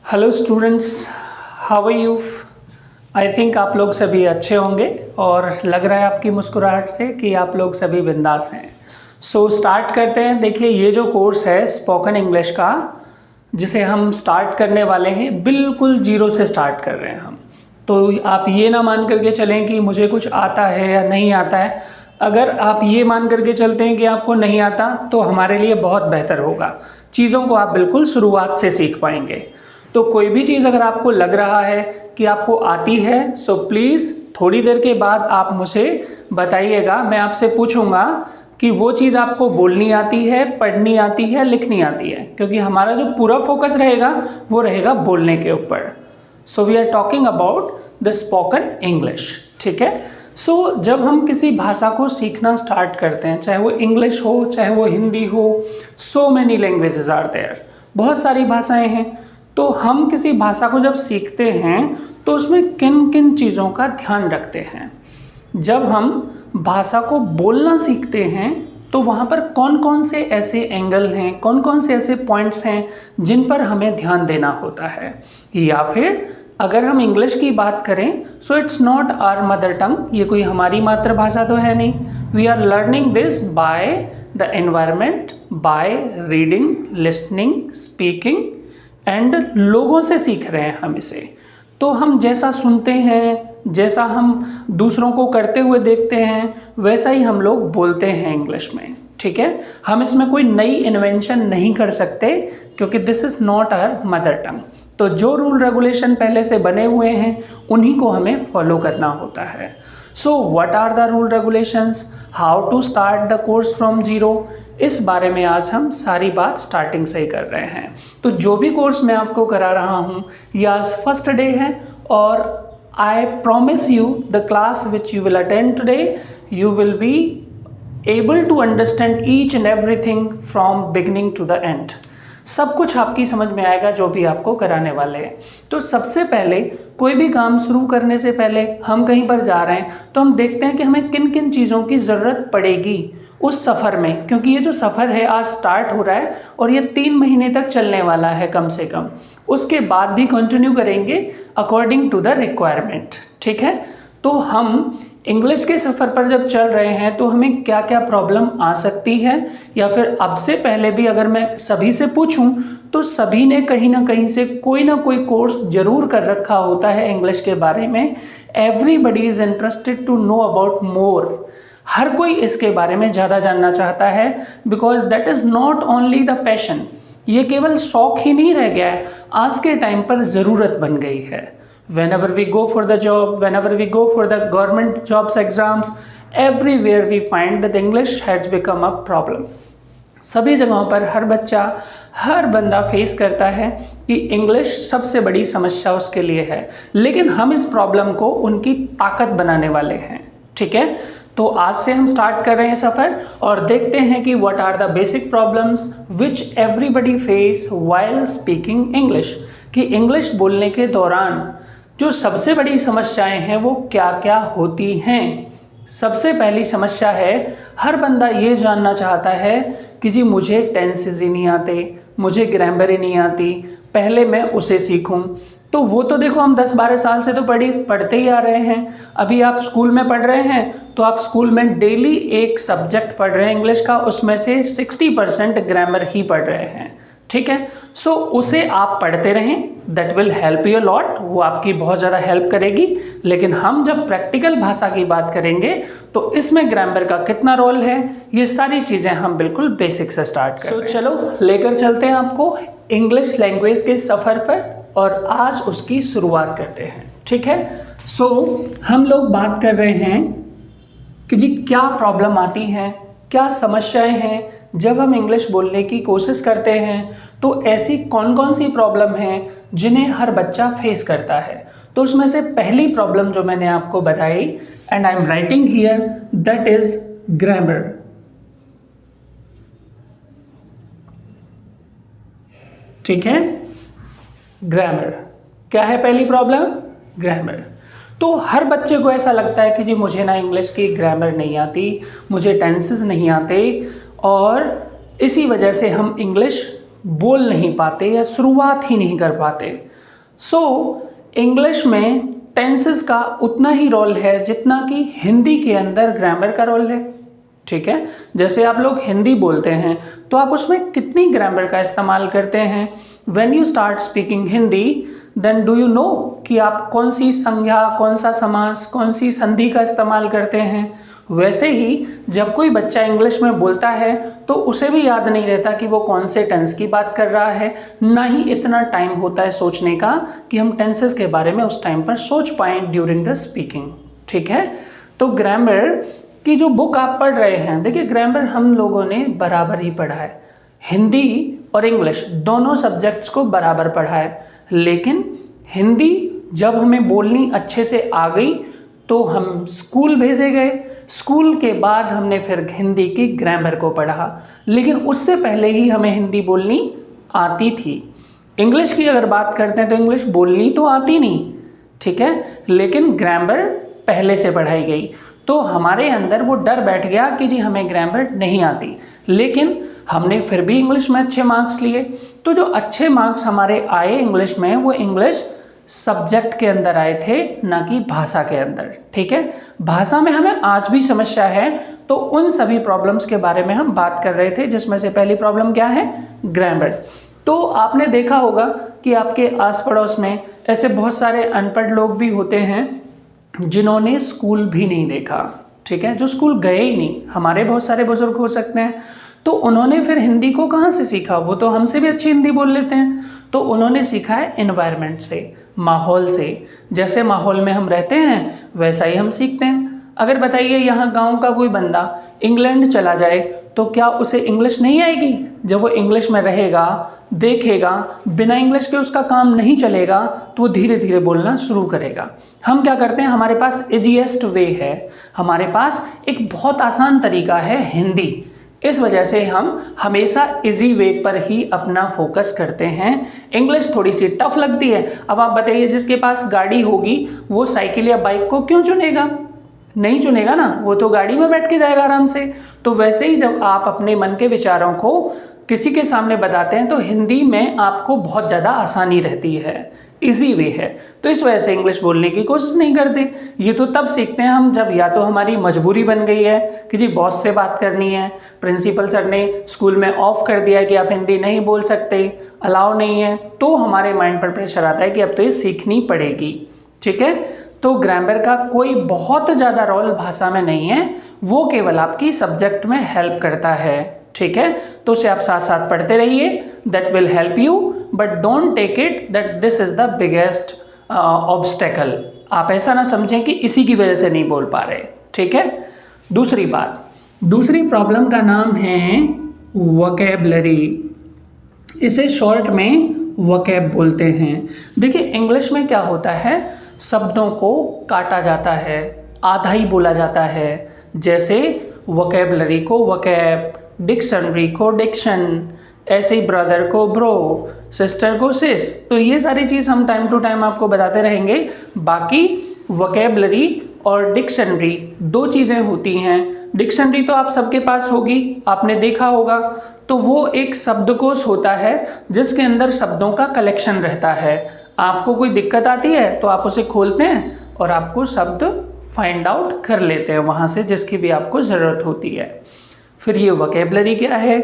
Hello students, how are you. I think आप लोग सभी अच्छे होंगे और लग रहा है आपकी मुस्कुराहट से कि आप लोग सभी बिंदास हैं। सो स्टार्ट करते हैं। देखिए, ये जो कोर्स है स्पोकन इंग्लिश का, जिसे हम स्टार्ट करने वाले हैं, बिल्कुल जीरो से स्टार्ट कर रहे हैं हम। तो आप ये ना मान करके चलें कि मुझे कुछ आता है या नहीं आता है। अगर आप ये मान करके चलते हैं कि आपको नहीं आता तो हमारे लिए बहुत बेहतर होगा। चीज़ों को आप बिल्कुल शुरुआत से सीख पाएंगे। तो कोई भी चीज़ अगर आपको लग रहा है कि आपको आती है, सो प्लीज़ थोड़ी देर के बाद आप मुझे बताइएगा। मैं आपसे पूछूंगा कि वो चीज़ आपको बोलनी आती है, पढ़नी आती है, लिखनी आती है, क्योंकि हमारा जो पूरा फोकस रहेगा वो रहेगा बोलने के ऊपर। So we are talking about the spoken English. ठीक है। सो जब हम किसी भाषा को सीखना स्टार्ट करते हैं, चाहे वो इंग्लिश हो, चाहे वो हिंदी हो, so many languages are there, बहुत सारी भाषाएं हैं। तो हम किसी भाषा को जब सीखते हैं तो उसमें किन किन चीज़ों का ध्यान रखते हैं। जब हम भाषा को बोलना सीखते हैं तो वहाँ पर कौन कौन से ऐसे एंगल हैं, कौन कौन से ऐसे पॉइंट्स हैं जिन पर हमें ध्यान देना होता है। या फिर अगर हम इंग्लिश की बात करें, so it's not our mother tongue, ये कोई हमारी मातृभाषा तो है नहीं। We are learning this by the environment, by reading, listening, speaking and लोगों से सीख रहे हैं हम इसे। तो हम जैसा सुनते हैं, जैसा हम दूसरों को करते हुए देखते हैं, वैसा ही हम लोग बोलते हैं इंग्लिश में। ठीक है। हम इसमें कोई नई इन्वेंशन नहीं कर सकते क्योंकि this is not our mother tongue. तो जो रूल रेगुलेशन पहले से बने हुए हैं उन्हीं को हमें फॉलो करना होता है। So what are the rule regulations, how to start the course from zero, इस बारे में आज हम सारी बात स्टार्टिंग से ही कर रहे हैं। तो जो भी कोर्स मैं आपको करा रहा हूँ, ये आज फर्स्ट डे है और I promise you the class which you will attend today, you will be able to understand each and everything from beginning to the end. सब कुछ आपकी समझ में आएगा जो भी आपको कराने वाले हैं। तो सबसे पहले कोई भी काम शुरू करने से पहले हम कहीं पर जा रहे हैं तो हम देखते हैं कि हमें किन किन चीज़ों की ज़रूरत पड़ेगी उस सफ़र में, क्योंकि ये जो सफ़र है आज स्टार्ट हो रहा है और ये 3 महीने तक चलने वाला है कम से कम। उसके बाद भी कंटिन्यू करेंगे अकॉर्डिंग टू द रिक्वायरमेंट। ठीक है। तो हम इंग्लिश के सफ़र पर जब चल रहे हैं तो हमें क्या क्या प्रॉब्लम आ सकती है, या फिर अब से पहले भी अगर मैं सभी से पूछूं तो सभी ने कहीं ना कहीं से कोई ना कोई कोर्स जरूर कर रखा होता है इंग्लिश के बारे में। Everybody is interested to know about more. हर कोई इसके बारे में ज़्यादा जानना चाहता है, because that is not only the passion. ये केवल शौक ही नहीं रह गया है, आज के टाइम पर ज़रूरत बन गई है। Whenever we go for the job, whenever we go for the government jobs exams, everywhere we find that English has become a problem. सभी जगहों पर हर बच्चा, हर बंदा फेस करता है कि इंग्लिश सबसे बड़ी समस्या उसके लिए है, लेकिन हम इस प्रॉब्लम को उनकी ताकत बनाने वाले हैं। ठीक है। तो आज से हम स्टार्ट कर रहे हैं सफ़र और देखते हैं कि what are the basic problems which everybody face while speaking English, कि इंग्लिश बोलने के दौरान जो सबसे बड़ी समस्याएं हैं वो क्या क्या होती हैं। सबसे पहली समस्या है, हर बंदा ये जानना चाहता है कि जी मुझे टेंसेस ही नहीं आते, मुझे ग्रामर ही नहीं आती, पहले मैं उसे सीखूं। तो वो तो देखो हम 10-12 साल से तो पढ़ते ही आ रहे हैं। अभी आप स्कूल में पढ़ रहे हैं तो आप स्कूल में डेली एक सब्जेक्ट पढ़ रहे हैं इंग्लिश का, उसमें से 60% ग्रामर ही पढ़ रहे हैं। ठीक है। सो उसे आप पढ़ते रहें, that will help you lot, वो आपकी बहुत ज़्यादा हेल्प करेगी। लेकिन हम जब प्रैक्टिकल भाषा की बात करेंगे तो इसमें ग्रामर का कितना रोल है, ये सारी चीज़ें हम बिल्कुल बेसिक से स्टार्ट करें। चलो लेकर चलते हैं आपको इंग्लिश लैंग्वेज के सफ़र पर और आज उसकी शुरुआत करते हैं। ठीक है। सो हम लोग बात कर रहे हैं कि जी क्या प्रॉब्लम आती हैं, क्या समस्याएं हैं जब हम इंग्लिश बोलने की कोशिश करते हैं। तो ऐसी कौन कौन सी प्रॉब्लम हैं जिन्हें हर बच्चा फेस करता है। तो उसमें से पहली प्रॉब्लम जो मैंने आपको बताई, and I am writing here, that is grammar. ठीक है। ग्रामर क्या है पहली प्रॉब्लम? ग्रामर। तो हर बच्चे को ऐसा लगता है कि जी मुझे ना इंग्लिश की ग्रामर नहीं आती, मुझे टेंसेस नहीं आते और इसी वजह से हम इंग्लिश बोल नहीं पाते या शुरुआत ही नहीं कर पाते। सो इंग्लिश में टेंसेस का उतना ही रोल है जितना कि हिंदी के अंदर ग्रामर का रोल है। ठीक है, जैसे आप लोग हिंदी बोलते हैं तो आप उसमें कितनी ग्रामर का इस्तेमाल करते हैं। When you start speaking Hindi then do you know कि आप कौन सी संज्ञा, कौन सा समास, कौन सी संधि का इस्तेमाल करते हैं। वैसे ही जब कोई बच्चा इंग्लिश में बोलता है तो उसे भी याद नहीं रहता कि वो कौन से टेंस की बात कर रहा है, ना ही इतना टाइम होता है सोचने का कि हम टेंसेस के बारे में उस टाइम पर सोच पाएं ड्यूरिंग द स्पीकिंग। ठीक है, तो ग्रामर की जो बुक आप पढ़ रहे हैं, देखिए ग्रामर हम लोगों ने बराबर ही पढ़ा है, हिंदी और इंग्लिश दोनों सब्जेक्ट्स को बराबर पढ़ा है। लेकिन हिंदी जब हमें बोलनी अच्छे से आ गई तो हम स्कूल भेजे गए, स्कूल के बाद हमने फिर हिंदी की ग्रामर को पढ़ा, लेकिन उससे पहले ही हमें हिंदी बोलनी आती थी। इंग्लिश की अगर बात करते हैं तो इंग्लिश बोलनी तो आती नहीं, ठीक है, लेकिन ग्रामर पहले से पढ़ाई गई तो हमारे अंदर वो डर बैठ गया कि जी हमें ग्रामर नहीं आती, लेकिन हमने फिर भी इंग्लिश में अच्छे मार्क्स लिए। तो जो अच्छे मार्क्स हमारे आए इंग्लिश में, वो इंग्लिश सब्जेक्ट के अंदर आए थे, ना कि भाषा के अंदर। ठीक है, भाषा में हमें आज भी समस्या है, तो उन सभी प्रॉब्लम्स के बारे में हम बात कर रहे थे, जिसमें से पहली प्रॉब्लम क्या है, ग्रामर। तो आपने देखा होगा कि आपके आस पड़ोस में ऐसे बहुत सारे अनपढ़ लोग भी होते हैं जिन्होंने स्कूल भी नहीं देखा। ठीक है, जो स्कूल गए ही नहीं, हमारे बहुत सारे बुजुर्ग हो सकते हैं, तो उन्होंने फिर हिंदी को कहाँ से सीखा, वो तो हमसे भी अच्छी हिंदी बोल लेते हैं, तो उन्होंने सीखा है एनवायरनमेंट से, माहौल से। जैसे माहौल में हम रहते हैं वैसा ही हम सीखते हैं। अगर बताइए यहाँ गांव का कोई बंदा इंग्लैंड चला जाए तो क्या उसे इंग्लिश नहीं आएगी? जब वो इंग्लिश में रहेगा, देखेगा, बिना इंग्लिश के उसका काम नहीं चलेगा, तो वो धीरे धीरे बोलना शुरू करेगा। हम क्या करते हैं, हमारे पास इजीएस्ट वे है, हमारे पास एक बहुत आसान तरीका है हिंदी, इस वजह से हम हमेशा इजी वे पर ही अपना फोकस करते हैं। इंग्लिश थोड़ी सी टफ लगती है। अब आप बताइए, जिसके पास गाड़ी होगी वो साइकिल या बाइक को क्यों चुनेगा? नहीं चुनेगा ना, वो तो गाड़ी में बैठ के जाएगा आराम से। तो वैसे ही जब आप अपने मन के विचारों को किसी के सामने बताते हैं तो हिंदी में आपको बहुत ज़्यादा आसानी रहती है, इजी वे है। तो इस वजह से इंग्लिश बोलने की कोशिश नहीं करते। ये तो तब सीखते हैं हम जब या तो हमारी मजबूरी बन गई है कि जी बॉस से बात करनी है, प्रिंसिपल सर ने स्कूल में ऑफ कर दिया कि आप हिंदी नहीं बोल सकते, अलाउ नहीं है, तो हमारे माइंड पर प्रेशर आता है कि अब तो ये सीखनी पड़ेगी। ठीक है, तो ग्रामर का कोई बहुत ज़्यादा रोल भाषा में नहीं है, वो केवल आपकी सब्जेक्ट में हेल्प करता है। ठीक है, तो उसे आप साथ साथ पढ़ते रहिए, that will help you, but don't take it that this is the biggest obstacle. आप ऐसा ना समझें कि इसी की वजह से नहीं बोल पा रहे। ठीक है, दूसरी बात, दूसरी प्रॉब्लम का नाम है वोकैबुलरी, इसे शॉर्ट में वोकैब बोलते हैं। देखिए इंग्लिश में क्या होता है, शब्दों को काटा जाता है, आधा ही बोला जाता है। जैसे वोकैबुलरी को वोकैब, डिक्शनरी को डिक्शन, ऐसे ही ब्रदर को ब्रो, सिस्टर को सिस। तो ये सारी चीज़ हम टाइम टू टाइम आपको बताते रहेंगे। बाकी वोकैबुलरी और डिक्शनरी दो चीज़ें होती हैं। डिक्शनरी तो आप सबके पास होगी, आपने देखा होगा, तो वो एक शब्दकोश होता है जिसके अंदर शब्दों का कलेक्शन रहता है। आपको कोई दिक्कत आती है तो आप उसे खोलते हैं और आपको शब्द फाइंड आउट कर लेते हैं वहाँ से जिसकी भी आपको ज़रूरत होती है। फिर ये वोकैबुलरी क्या है,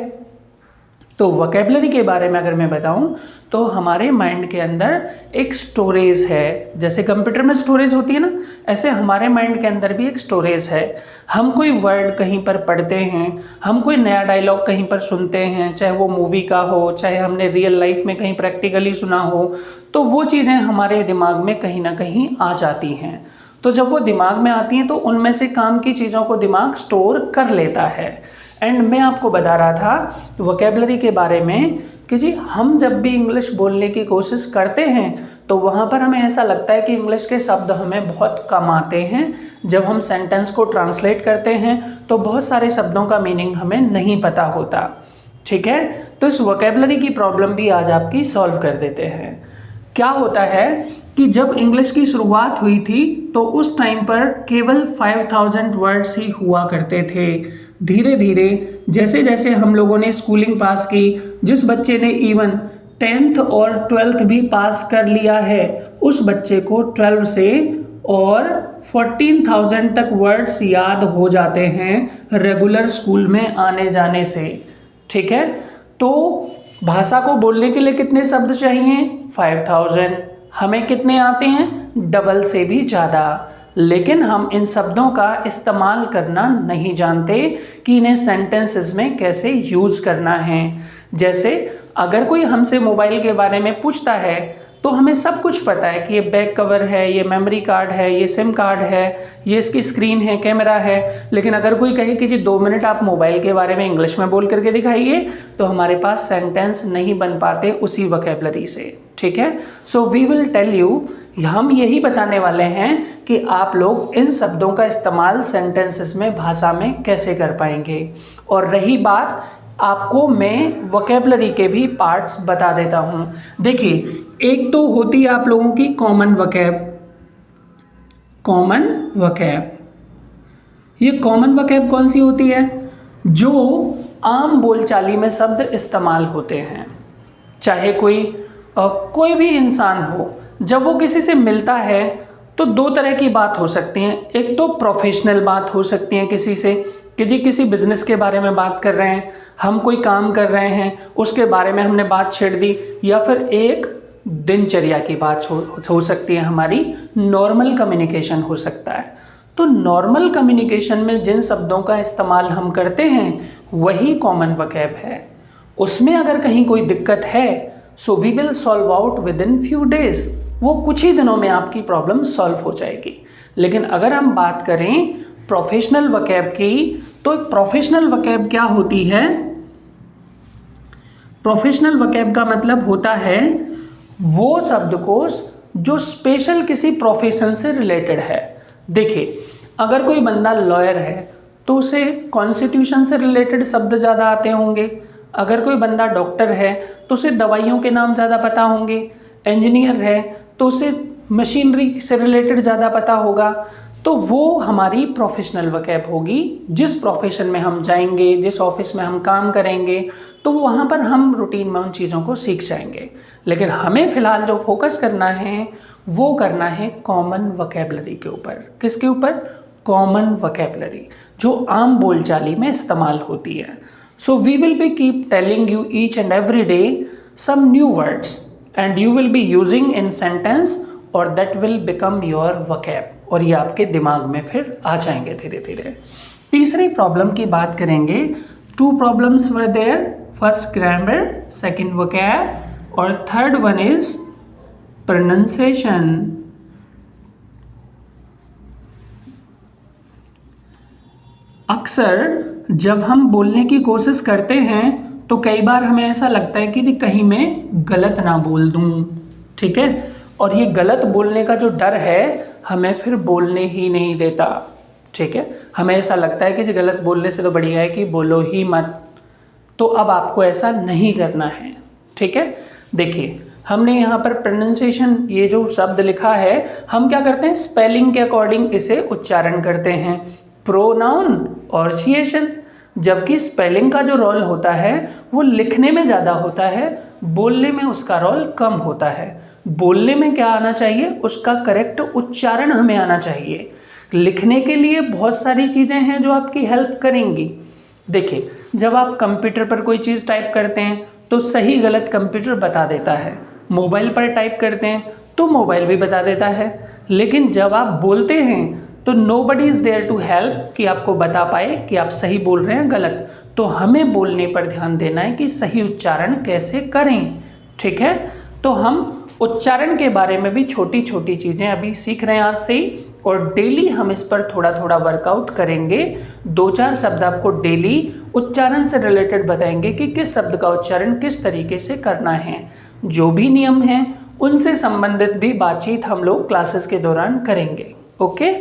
तो वोकैबुलरी के बारे में अगर मैं बताऊं तो हमारे माइंड के अंदर एक स्टोरेज है। जैसे कंप्यूटर में स्टोरेज होती है ना, ऐसे हमारे माइंड के अंदर भी एक स्टोरेज है। हम कोई वर्ड कहीं पर पढ़ते हैं, हम कोई नया डायलॉग कहीं पर सुनते हैं, चाहे वो मूवी का हो, चाहे हमने रियल लाइफ में कहीं प्रैक्टिकली सुना हो, तो वो चीज़ें हमारे दिमाग में कहीं ना कहीं आ जाती हैं। तो जब वो दिमाग में आती हैं तो उनमें से काम की चीज़ों को दिमाग स्टोर कर लेता है। एंड मैं आपको बता रहा था वोकैबुलरी के बारे में कि जी हम जब भी इंग्लिश बोलने की कोशिश करते हैं तो वहाँ पर हमें ऐसा लगता है कि इंग्लिश के शब्द हमें बहुत कम आते हैं। जब हम सेंटेंस को ट्रांसलेट करते हैं तो बहुत सारे शब्दों का मीनिंग हमें नहीं पता होता। ठीक है, तो इस वोकैबुलरी की प्रॉब्लम भी आज आपकी सॉल्व कर देते हैं। क्या होता है कि जब इंग्लिश की शुरुआत हुई थी तो उस टाइम पर केवल 5000 वर्ड्स ही हुआ करते थे। धीरे धीरे जैसे जैसे हम लोगों ने स्कूलिंग पास की, जिस बच्चे ने इवन 10th और 12th भी पास कर लिया है, उस बच्चे को 12 से और 14,000 तक वर्ड्स याद हो जाते हैं रेगुलर स्कूल में आने जाने से। ठीक है, तो भाषा को बोलने के लिए कितने शब्द चाहिए? 5,000। हमें कितने आते हैं? डबल से भी ज़्यादा। लेकिन हम इन शब्दों का इस्तेमाल करना नहीं जानते कि इन्हें सेंटेंसेस में कैसे यूज़ करना है। जैसे अगर कोई हमसे मोबाइल के बारे में पूछता है तो हमें सब कुछ पता है कि ये बैक कवर है, ये मेमोरी कार्ड है, ये सिम कार्ड है, ये इसकी स्क्रीन है, कैमरा है। लेकिन अगर कोई कहे कि जी 2 मिनट आप मोबाइल के बारे में इंग्लिश में बोल करके दिखाइए, तो हमारे पास सेंटेंस नहीं बन पाते उसी वोकैबुलरी से। ठीक है, so we will tell you, हम यही बताने वाले हैं कि आप लोग इन शब्दों का इस्तेमाल सेंटेंसेस में, भाषा में कैसे कर पाएंगे। और रही बात, आपको मैं वोकैबुलरी के भी पार्ट्स बता देता हूँ। देखिए, एक तो होती है आप लोगों की कॉमन वोकैब। कॉमन वोकैब, ये कॉमन वोकैब कौन सी होती है? जो आम बोलचाली में शब्द इस्तेमाल होते हैं। चाहे कोई भी इंसान हो, जब वो किसी से मिलता है तो 2 तरह की बात हो सकती है। एक तो प्रोफेशनल बात हो सकती है किसी से, कि जी किसी बिजनेस के बारे में बात कर रहे हैं, हम कोई काम कर रहे हैं उसके बारे में हमने बात छेड़ दी, या फिर एक दिनचर्या की बात हो सकती है, हमारी नॉर्मल कम्युनिकेशन हो सकता है। तो नॉर्मल कम्युनिकेशन में जिन शब्दों का इस्तेमाल हम करते हैं वही कॉमन वोकैब है। उसमें अगर कहीं कोई दिक्कत है, so we will solve out within few days, वो कुछ ही दिनों में आपकी प्रॉब्लम सॉल्व हो जाएगी। लेकिन अगर हम बात करें प्रोफेशनल वोकैब की, तो प्रोफेशनल वोकैब क्या होती है? प्रोफेशनल वोकैब का मतलब होता है वो शब्दकोश जो स्पेशल किसी प्रोफेशन से रिलेटेड है। देखिए, अगर कोई बंदा लॉयर है तो उसे कॉन्स्टिट्यूशन से रिलेटेड शब्द ज़्यादा आते होंगे। अगर कोई बंदा डॉक्टर है तो उसे दवाइयों के नाम ज़्यादा पता होंगे। इंजीनियर है तो उसे मशीनरी से रिलेटेड ज़्यादा पता होगा। तो वो हमारी प्रोफेशनल वोकैब होगी। जिस प्रोफेशन में हम जाएंगे, जिस ऑफिस में हम काम करेंगे, तो वहाँ पर हम रूटीन में उन चीज़ों को सीख जाएंगे। लेकिन हमें फ़िलहाल जो फोकस करना है वो करना है कॉमन वोकैबुलरी के ऊपर। किसके ऊपर? कॉमन वोकैबुलरी, जो आम बोलचाली में इस्तेमाल होती है। So we will be keep telling you each and every day some new words and you will be using in sentence, और that will become your vocab, और ये आपके दिमाग में फिर आ जाएंगे धीरे धीरे। तीसरी प्रॉब्लम की बात करेंगे। 2 problems were there, first grammar, second vocab, और थर्ड वन इज प्रोनाउंसिएशन। अक्सर जब हम बोलने की कोशिश करते हैं तो कई बार हमें ऐसा लगता है कि जी कहीं मैं गलत ना बोल दूं। ठीक है, और ये गलत बोलने का जो डर है हमें फिर बोलने ही नहीं देता। ठीक है, हमें ऐसा लगता है कि जी गलत बोलने से तो बढ़िया है कि बोलो ही मत। तो अब आपको ऐसा नहीं करना है। ठीक है, देखिए, हमने यहाँ पर प्रोनाउंसिएशन, ये जो शब्द लिखा है, हम क्या करते हैं? स्पेलिंग के अकॉर्डिंग इसे उच्चारण करते हैं, प्रोनाउन और सिएशन। जबकि स्पेलिंग का जो रोल होता है वो लिखने में ज़्यादा होता है, बोलने में उसका रोल कम होता है। बोलने में क्या आना चाहिए? उसका करेक्ट उच्चारण हमें आना चाहिए। लिखने के लिए बहुत सारी चीज़ें हैं जो आपकी हेल्प करेंगी। देखिए, जब आप कंप्यूटर पर कोई चीज़ टाइप करते हैं तो सही गलत कंप्यूटर बता देता है। मोबाइल पर टाइप करते हैं तो मोबाइल भी बता देता है। लेकिन जब आप बोलते हैं तो nobody is there to help कि आपको बता पाए कि आप सही बोल रहे हैं गलत। तो हमें बोलने पर ध्यान देना है कि सही उच्चारण कैसे करें। ठीक है, तो हम उच्चारण के बारे में भी छोटी छोटी चीज़ें अभी सीख रहे हैं आज से ही, और डेली हम इस पर थोड़ा थोड़ा वर्कआउट करेंगे। 2-4 शब्द आपको डेली उच्चारण से रिलेटेड बताएंगे कि किस शब्द का उच्चारण किस तरीके से करना है। जो भी नियम हैं उनसे संबंधित भी बातचीत हम लोग क्लासेस के दौरान करेंगे। ओके,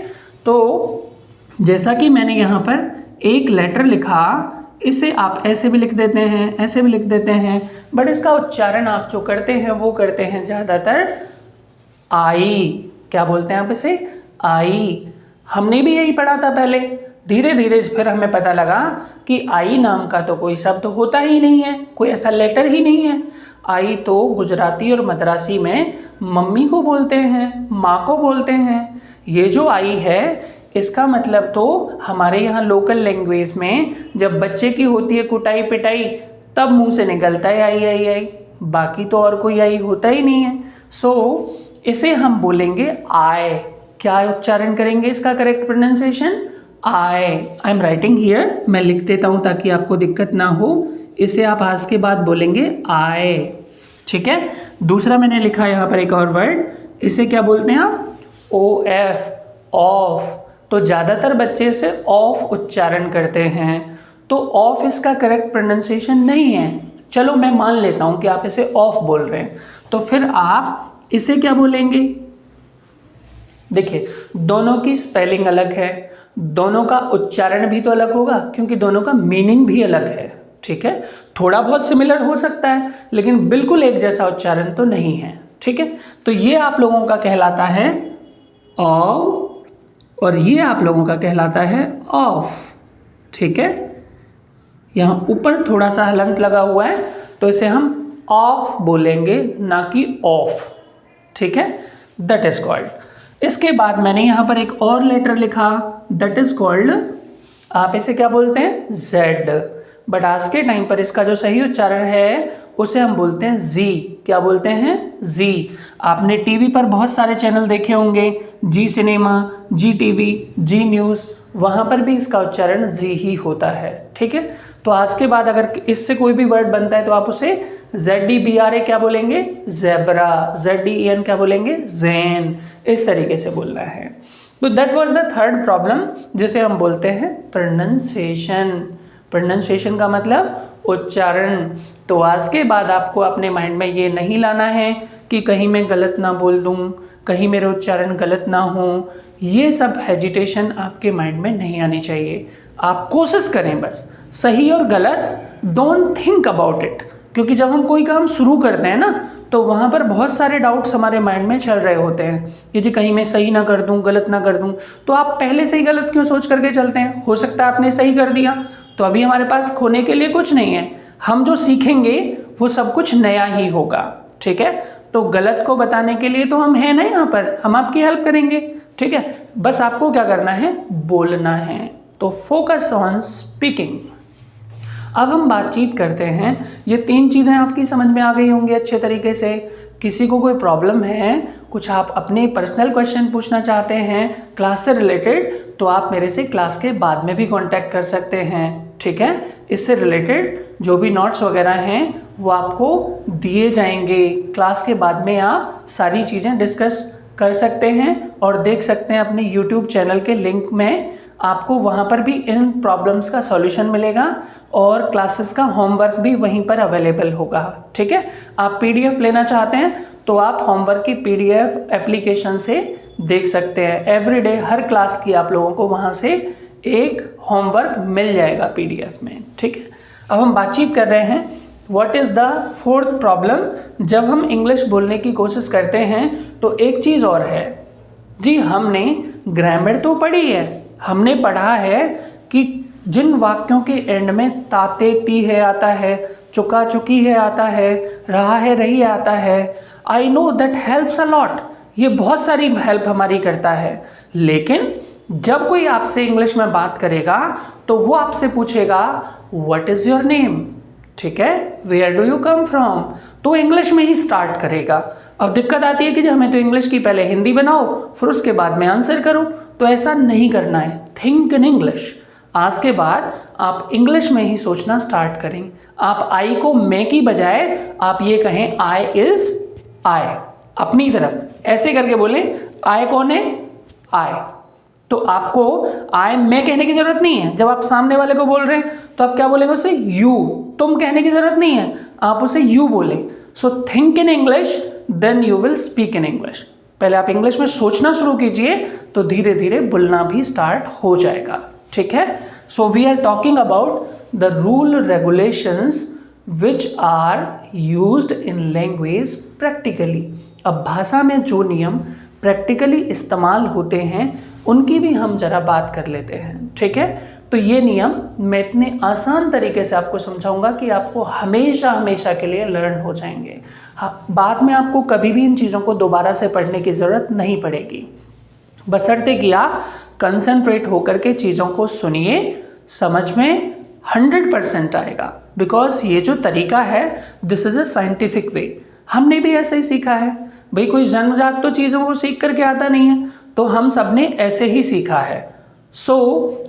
तो जैसा कि मैंने यहाँ पर एक लेटर लिखा, इसे आप ऐसे भी लिख देते हैं, ऐसे भी लिख देते हैं, बट इसका उच्चारण आप जो करते हैं वो करते हैं ज़्यादातर आई। क्या बोलते हैं आप इसे? आई। हमने भी यही पढ़ा था पहले, धीरे धीरे फिर हमें पता लगा कि आई नाम का तो कोई शब्द होता ही नहीं है, कोई ऐसा लेटर ही नहीं है। आई तो गुजराती और मद्रासी में मम्मी को बोलते हैं, माँ को बोलते हैं। ये जो आई है इसका मतलब तो हमारे यहाँ लोकल लैंग्वेज में जब बच्चे की होती है कुटाई पिटाई तब मुंह से निकलता है आई आई आई, बाकी तो और कोई आई होता ही नहीं है। सो इसे हम बोलेंगे आय। क्या उच्चारण करेंगे इसका correct pronunciation? I am writing here, मैं लिख देता हूँ ताकि आपको दिक्कत ना हो। इसे आप आज के बाद बोलेंगे आय, ठीक है। दूसरा मैंने लिखा यहाँ पर एक और वर्ड, इसे क्या बोलते हैं आप? O F, of. तो ज़्यादातर बच्चे इसे ऑफ उच्चारण करते हैं, तो ऑफ इसका करेक्ट प्रोनाउंसिएशन नहीं है। चलो मैं मान लेता हूँ कि आप इसे ऑफ बोल रहे हैं, तो फिर आप इसे क्या बोलेंगे? देखिए दोनों की स्पेलिंग अलग है, दोनों का उच्चारण भी तो अलग होगा क्योंकि दोनों का मीनिंग भी अलग है, ठीक है। थोड़ा बहुत सिमिलर हो सकता है लेकिन बिल्कुल एक जैसा उच्चारण तो नहीं है, ठीक है। तो ये आप लोगों का कहलाता है ऑ और ये आप लोगों का कहलाता है ऑफ, ठीक है। यहाँ ऊपर थोड़ा सा हलंत लगा हुआ है तो इसे हम ऑफ बोलेंगे ना कि ऑफ, ठीक है। That is called. इसके बाद मैंने यहाँ पर एक और लेटर लिखा, दैट इज कॉल्ड, आप इसे क्या बोलते हैं? जेड। बट आज के टाइम पर इसका जो सही उच्चारण है उसे हम बोलते हैं जी। क्या बोलते हैं? जी। आपने टीवी पर बहुत सारे चैनल देखे होंगे, जी सिनेमा, जी टीवी, जी न्यूज़, वहाँ पर भी इसका उच्चारण जी ही होता है, ठीक है। तो आज के बाद अगर इससे कोई भी वर्ड बनता है तो आप उसे ZEBRA क्या बोलेंगे? ज़ेब्रा। ZEN क्या बोलेंगे? ज़ेन। इस तरीके से बोलना है। तो that was the third problem जिसे हम बोलते हैं प्रोनंसिएशन। प्रोनंसिएशन का मतलब उच्चारण। तो आज के बाद आपको अपने माइंड में ये नहीं लाना है कि कहीं मैं गलत ना बोल दूँ, कहीं मेरे उच्चारण गलत ना हो। ये सब हेजिटेशन आपके माइंड में नहीं आनी चाहिए। आप कोशिश करें बस, सही और गलत डोंट थिंक अबाउट इट, क्योंकि जब हम कोई काम शुरू करते हैं ना तो वहाँ पर बहुत सारे डाउट्स हमारे माइंड में चल रहे होते हैं कि जी कहीं मैं सही ना कर दूँ, गलत ना कर दूँ। तो आप पहले से ही गलत क्यों सोच करके चलते हैं? हो सकता है आपने सही कर दिया, तो अभी हमारे पास खोने के लिए कुछ नहीं है। हम जो सीखेंगे वो सब कुछ नया ही होगा, ठीक है। तो गलत को बताने के लिए तो हम हैं ना यहाँ पर, हम आपकी हेल्प करेंगे, ठीक है। बस आपको क्या करना है? बोलना है। तो फोकस ऑन स्पीकिंग। अब हम बातचीत करते हैं। ये 3 चीज़ें आपकी समझ में आ गई होंगी अच्छे तरीके से। किसी को कोई प्रॉब्लम है, कुछ आप अपने पर्सनल क्वेश्चन पूछना चाहते हैं क्लास से रिलेटेड, तो आप मेरे से क्लास के बाद में भी कांटेक्ट कर सकते हैं, ठीक है। इससे रिलेटेड जो भी नोट्स वगैरह हैं वो आपको दिए जाएंगे। क्लास के बाद में आप सारी चीज़ें डिस्कस कर सकते हैं और देख सकते हैं अपने यूट्यूब चैनल के लिंक में। आपको वहाँ पर भी इन प्रॉब्लम्स का सॉल्यूशन मिलेगा और क्लासेस का होमवर्क भी वहीं पर अवेलेबल होगा, ठीक है। आप PDF लेना चाहते हैं तो आप होमवर्क की PDF एप्लीकेशन से देख सकते हैं। एवरीडे हर क्लास की आप लोगों को वहाँ से एक होमवर्क मिल जाएगा PDF में, ठीक है। अब हम बातचीत कर रहे हैं what is the fourth problem. जब हम इंग्लिश बोलने की कोशिश करते हैं तो एक चीज़ और है जी, हमने ग्रामर तो पढ़ी है, हमने पढ़ा है कि जिन वाक्यों के एंड में ताते ती है आता है, चुका चुकी है आता है, रहा है रही आता है, I know that helps a lot. ये बहुत सारी हेल्प हमारी करता है। लेकिन जब कोई आपसे इंग्लिश में बात करेगा तो वो आपसे पूछेगा व्हाट इज़ योर नेम, ठीक है, where do you come from, तो इंग्लिश में ही स्टार्ट करेगा। अब दिक्कत आती है कि हमें तो इंग्लिश की पहले हिंदी बनाओ फिर उसके बाद में आंसर करो, तो ऐसा नहीं करना है। Think in English. आज के बाद आप इंग्लिश में ही सोचना स्टार्ट करें। आप आई को मैं की बजाय आप ये कहें आई इज आई, अपनी तरफ ऐसे करके बोले आई कौन है? आई। तो आपको आई मैं कहने की जरूरत नहीं है। जब आप सामने वाले को बोल रहे हैं तो आप क्या बोलेंगे उसे? यू। तुम कहने की जरूरत नहीं है, आप उसे यू बोले। So think in English then you will speak in English. पहले आप इंग्लिश में सोचना शुरू कीजिए तो धीरे धीरे बोलना भी स्टार्ट हो जाएगा, ठीक है। So we are talking about the rule regulations which are used in language practically. अब भाषा में जो नियम प्रैक्टिकली इस्तेमाल होते हैं उनकी भी हम ज़रा बात कर लेते हैं, ठीक है। तो ये नियम मैं इतने आसान तरीके से आपको समझाऊंगा कि आपको हमेशा हमेशा के लिए लर्न हो जाएंगे। हाँ, बाद में आपको कभी भी इन चीज़ों को दोबारा से पढ़ने की ज़रूरत नहीं पड़ेगी, बशर्ते कि आप कंसंट्रेट होकर के चीज़ों को सुनिए, समझ में 100% आएगा। बिकॉज ये जो तरीका है this is a scientific way, हमने भी ऐसे ही सीखा है भाई, कोई जन्मजात तो चीज़ों को सीख करके आता नहीं है, तो हम सब ने ऐसे ही सीखा है।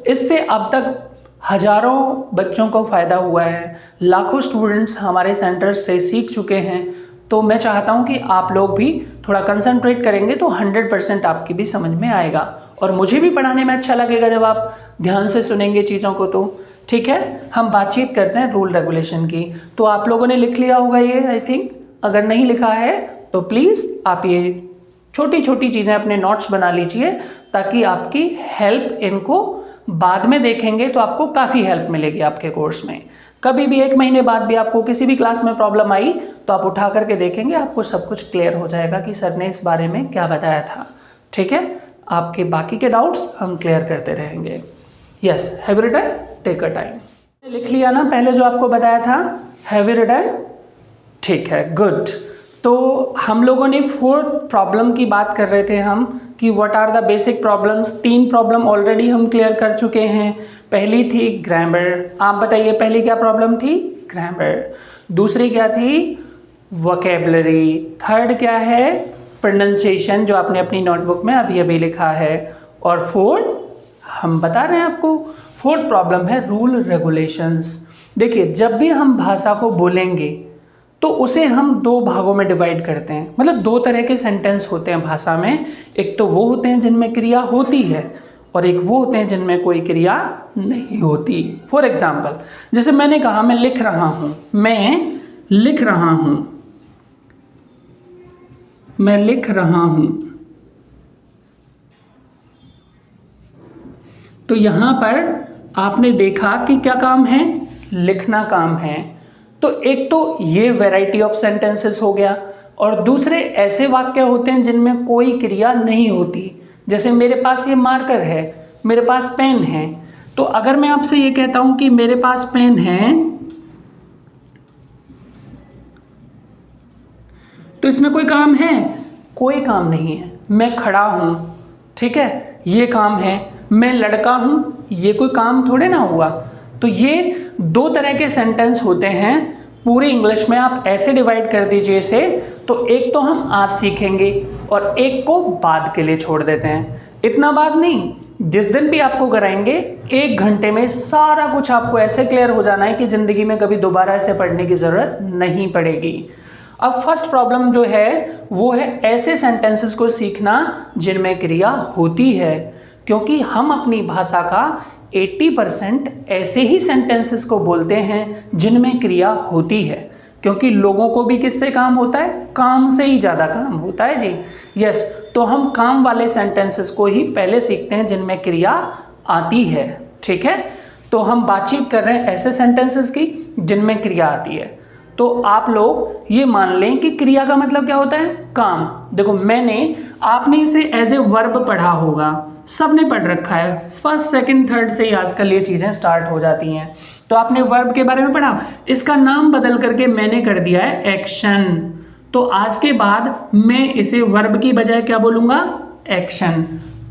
इससे अब तक हजारों बच्चों को फ़ायदा हुआ है, लाखों स्टूडेंट्स हमारे सेंटर से सीख चुके हैं। तो मैं चाहता हूं कि आप लोग भी थोड़ा कंसंट्रेट करेंगे तो 100% आपकी भी समझ में आएगा, और मुझे भी पढ़ाने में अच्छा लगेगा जब आप ध्यान से सुनेंगे चीज़ों को। तो ठीक है, हम बातचीत करते हैं रूल रेगुलेशन की। तो आप लोगों ने लिख लिया होगा ये, आई थिंक। अगर नहीं लिखा है तो प्लीज़ आप ये छोटी छोटी चीज़ें अपने नोट्स बना लीजिए, ताकि आपकी हेल्प, इनको बाद में देखेंगे तो आपको काफ़ी हेल्प मिलेगी आपके कोर्स में। कभी भी 1 महीने बाद भी आपको किसी भी क्लास में प्रॉब्लम आई तो आप उठा करके देखेंगे, आपको सब कुछ क्लियर हो जाएगा कि सर ने इस बारे में क्या बताया था, ठीक है। आपके बाकी के डाउट्स हम क्लियर करते रहेंगे। Yes, have you written? Take a time. लिख लिया ना पहले जो आपको बताया था, हैव यू रिटन? ठीक है, गुड। तो हम लोगों ने 4th प्रॉब्लम की बात कर रहे थे हम, कि what are the basic problems. 3 problem already हम क्लियर कर चुके हैं। पहली थी ग्रामर, आप बताइए पहली क्या प्रॉब्लम थी? ग्रामर। दूसरी क्या थी? वोकेबलरी। थर्ड क्या है? प्रोनाउंसिएशन, जो आपने अपनी नोटबुक में अभी अभी लिखा है। और 4th हम बता रहे हैं आपको, 4th प्रॉब्लम है रूल रेगुलेशंस। देखिए, जब भी हम भाषा को बोलेंगे तो उसे हम 2 भागों में डिवाइड करते हैं। मतलब 2 तरह के सेंटेंस होते हैं भाषा में। एक तो वो होते हैं जिनमें क्रिया होती है, और एक वो होते हैं जिनमें कोई क्रिया नहीं होती। फॉर एग्जाम्पल, जैसे मैंने कहा मैं लिख रहा हूँ, मैं लिख रहा हूँ, मैं लिख रहा हूँ। तो यहाँ पर आपने देखा कि क्या काम है? लिखना काम है। तो एक तो ये वैरायटी ऑफ सेंटेंसेस हो गया, और दूसरे ऐसे वाक्य होते हैं जिनमें कोई क्रिया नहीं होती। जैसे मेरे पास ये मार्कर है, मेरे पास पेन है। तो अगर मैं आपसे ये कहता हूं कि मेरे पास पेन है, तो इसमें कोई काम है? कोई काम नहीं है। मैं खड़ा हूं, ठीक है, ये काम है। मैं लड़का हूं, ये कोई काम थोड़े ना हुआ। तो ये 2 तरह के सेंटेंस होते हैं पूरे इंग्लिश में। आप ऐसे डिवाइड कर दीजिए इसे, तो एक तो हम आज सीखेंगे और एक को बाद के लिए छोड़ देते हैं। इतना बाद नहीं, जिस दिन भी आपको कराएंगे 1 घंटे में सारा कुछ आपको ऐसे क्लियर हो जाना है कि ज़िंदगी में कभी दोबारा ऐसे पढ़ने की ज़रूरत नहीं पड़ेगी। अब फर्स्ट प्रॉब्लम जो है वो है ऐसे सेंटेंसेस को सीखना जिनमें क्रिया होती है, क्योंकि हम अपनी भाषा का 80% ऐसे ही सेंटेंसेस को बोलते हैं जिनमें क्रिया होती है। क्योंकि लोगों को भी किससे काम होता है? काम से ही ज़्यादा काम होता है जी। यस, तो हम काम वाले सेंटेंसेस को ही पहले सीखते हैं जिनमें क्रिया आती है, ठीक है। तो हम बातचीत कर रहे हैं ऐसे सेंटेंसेस की जिनमें क्रिया आती है। तो आप लोग ये मान लें कि क्रिया का मतलब क्या होता है? काम। देखो, आपने इसे एज ए वर्ब पढ़ा होगा, सबने पढ़ रखा है। 1st, 2nd, 3rd से ही आजकल ये चीज़ें स्टार्ट हो जाती हैं। तो आपने वर्ब के बारे में पढ़ा, इसका नाम बदल करके मैंने कर दिया है एक्शन। तो आज के बाद मैं इसे वर्ब की बजाय क्या बोलूँगा? एक्शन।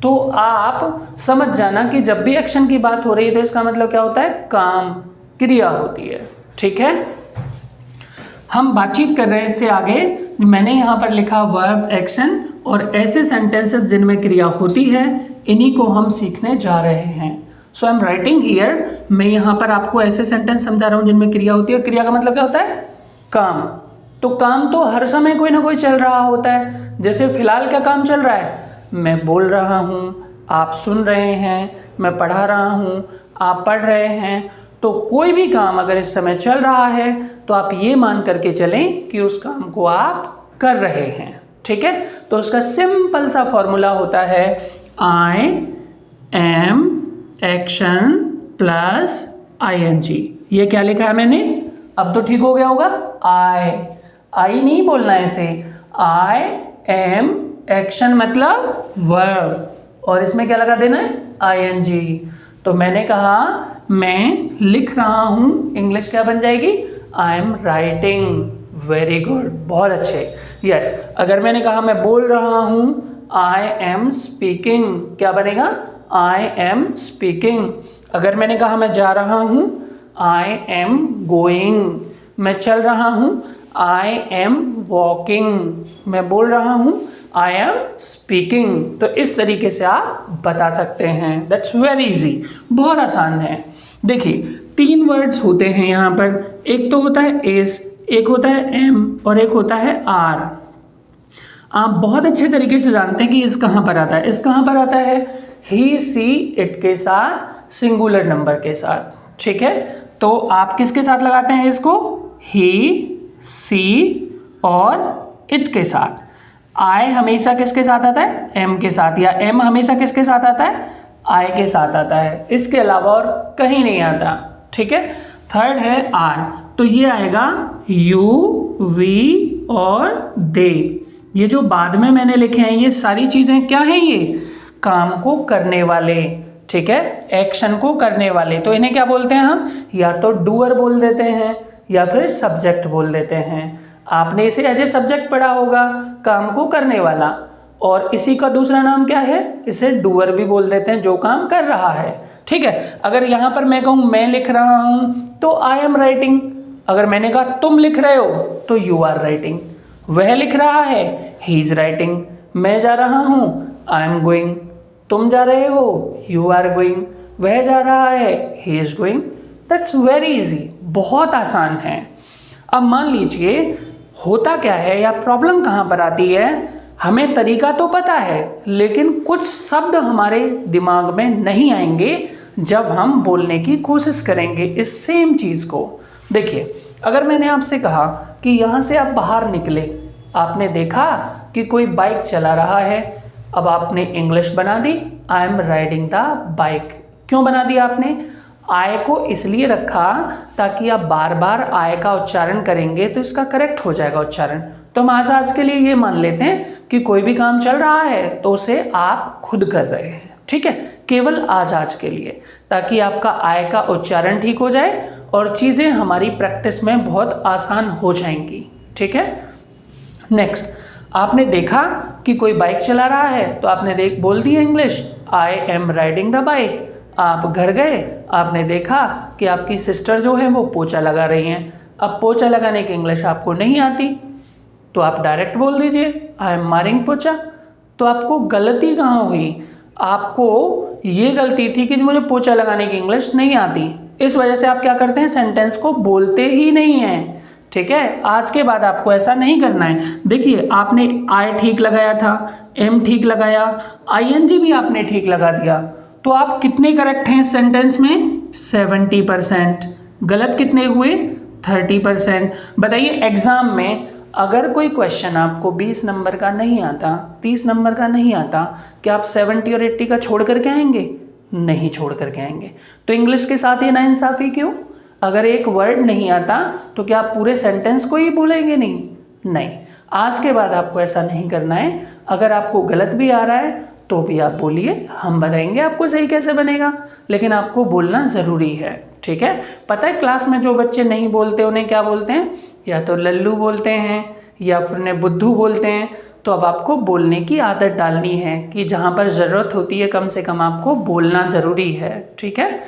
तो आप समझ जाना कि जब भी एक्शन की बात हो रही है तो इसका मतलब क्या होता है? काम, क्रिया होती है, ठीक है। हम बातचीत कर रहे हैं इससे आगे। मैंने यहाँ पर लिखा वर्ब, एक्शन और ऐसे सेंटेंसेस जिनमें क्रिया होती है, इन्हीं को हम सीखने जा रहे हैं। सो आई एम राइटिंग हियर, मैं यहाँ पर आपको ऐसे सेंटेंस समझा रहा हूँ जिनमें क्रिया होती है। क्रिया का मतलब क्या होता है? काम। तो काम तो हर समय कोई ना कोई चल रहा होता है। जैसे फिलहाल क्या काम चल रहा है? मैं बोल रहा हूँ, आप सुन रहे हैं, मैं पढ़ा रहा हूँ, आप पढ़ रहे हैं। तो कोई भी काम अगर इस समय चल रहा है तो आप ये मान करके चलें कि उस काम को आप कर रहे हैं, ठीक है। तो उसका सिंपल सा फॉर्मूला होता है आई एम एक्शन प्लस ING। ये क्या लिखा है मैंने? अब तो ठीक हो गया होगा। आई नहीं बोलना है इसे, आई एम एक्शन मतलब वर्ब, और इसमें क्या लगा देना है, आईएनजी। तो मैंने कहा मैं लिख रहा हूँ, इंग्लिश क्या बन जाएगी, I am writing. Very good, बहुत अच्छे। यस, अगर मैंने कहा मैं बोल रहा हूँ, आई एम स्पीकिंग, क्या बनेगा, आई एम स्पीकिंग। अगर मैंने कहा मैं जा रहा हूँ, आई एम गोइंग। मैं चल रहा हूँ, आई एम वॉकिंग। मैं बोल रहा हूँ, आई एम स्पीकिंग। तो इस तरीके से आप बता सकते हैं। दैट्स वेरी इजी, बहुत आसान है। देखिए 3 वर्ड्स होते हैं यहाँ पर, एक तो होता है एस, एक होता है एम और एक होता है आर। आप बहुत अच्छे तरीके से जानते हैं कि इस कहाँ पर आता है, इस कहाँ पर आता है, ही सी इट के साथ, सिंगुलर नंबर के साथ, ठीक है। तो आप किसके साथ लगाते हैं इसको, ही सी और इट के साथ। आई हमेशा किसके साथ आता है, एम के साथ, या एम हमेशा किसके साथ आता है, आई के साथ आता है, इसके अलावा और कहीं नहीं आता, ठीक है। थर्ड है आर, तो ये आएगा यू, वी और दे। ये जो बाद में मैंने लिखे हैं ये सारी चीजें क्या हैं, ये काम को करने वाले, ठीक है, एक्शन को करने वाले। तो इन्हें क्या बोलते हैं हम, या तो डूअर बोल देते हैं या फिर सब्जेक्ट बोल देते हैं। आपने इसे एज ए सब्जेक्ट पढ़ा होगा, काम को करने वाला, और इसी का दूसरा नाम क्या है, इसे डूअर भी बोल देते हैं, जो काम कर रहा है, ठीक है। अगर यहाँ पर मैं कहूँ मैं लिख रहा हूँ तो आई एम राइटिंग। अगर मैंने कहा तुम लिख रहे हो तो यू आर राइटिंग। वह लिख रहा है, ही इज राइटिंग। मैं जा रहा हूँ, आई एम गोइंग। तुम जा रहे हो, यू आर गोइंग। वह जा रहा है, he is going. That's very easy, बहुत आसान है। अब मान लीजिए होता क्या है या प्रॉब्लम कहाँ पर आती है, हमें तरीका तो पता है लेकिन कुछ शब्द हमारे दिमाग में नहीं आएंगे जब हम बोलने की कोशिश करेंगे इस सेम चीज़ को। देखिए अगर मैंने आपसे कहा कि यहाँ से आप बाहर निकले, आपने देखा कि कोई बाइक चला रहा है, अब आपने इंग्लिश बना दी, I am riding the bike. क्यों बना दिया आपने, आय को इसलिए रखा ताकि आप बार बार आय का उच्चारण करेंगे तो इसका करेक्ट हो जाएगा उच्चारण। तो हम आज के लिए ये मान लेते हैं कि कोई भी काम चल रहा है तो उसे आप खुद कर रहे हैं, ठीक है, केवल आज के लिए, ताकि आपका आय का उच्चारण ठीक हो जाए और चीज़ें हमारी प्रैक्टिस में बहुत आसान हो जाएंगी, ठीक है। नेक्स्ट, आपने देखा कि कोई बाइक चला रहा है तो आपने बोल दिया English, I am riding the bike. आप घर गए, आपने देखा कि आपकी सिस्टर जो है वो पोछा लगा रही हैं। अब पोछा लगाने की इंग्लिश आपको नहीं आती तो आप डायरेक्ट बोल दीजिए आई एम मारिंग पोछा। तो आपको गलती कहाँ हुई, आपको ये गलती थी कि मुझे पोछा लगाने की इंग्लिश नहीं आती, इस वजह से आप क्या करते हैं, सेंटेंस को बोलते ही नहीं हैं, ठीक है। आज के बाद आपको ऐसा नहीं करना है। देखिए आपने आई ठीक लगाया था, एम ठीक लगाया, आईएनजी भी आपने ठीक लगा दिया, तो आप कितने करेक्ट हैं इस सेंटेंस में, 70%। गलत कितने हुए, 30%। बताइए एग्जाम में अगर कोई क्वेश्चन आपको 20 नंबर का नहीं आता, 30 नंबर का नहीं आता, क्या आप 70 और 80 का छोड़ करके आएंगे, नहीं छोड़ करके आएंगे। तो इंग्लिश के साथ ये नाइंसाफ़ी क्यों, अगर एक वर्ड नहीं आता तो क्या आप पूरे सेंटेंस को ही बोलेंगे, नहीं। आज के बाद आपको ऐसा नहीं करना है। अगर आपको गलत भी आ रहा है तो भी आप बोलिए, हम बताएंगे आपको सही कैसे बनेगा, लेकिन आपको बोलना ज़रूरी है, ठीक है। पता है क्लास में जो बच्चे नहीं बोलते उन्हें क्या बोलते हैं, या तो लल्लू बोलते हैं या फिर उन्हें बुद्धू बोलते हैं। तो अब आपको बोलने की आदत डालनी है कि जहाँ पर ज़रूरत होती है कम से कम आपको बोलना ज़रूरी है, ठीक है।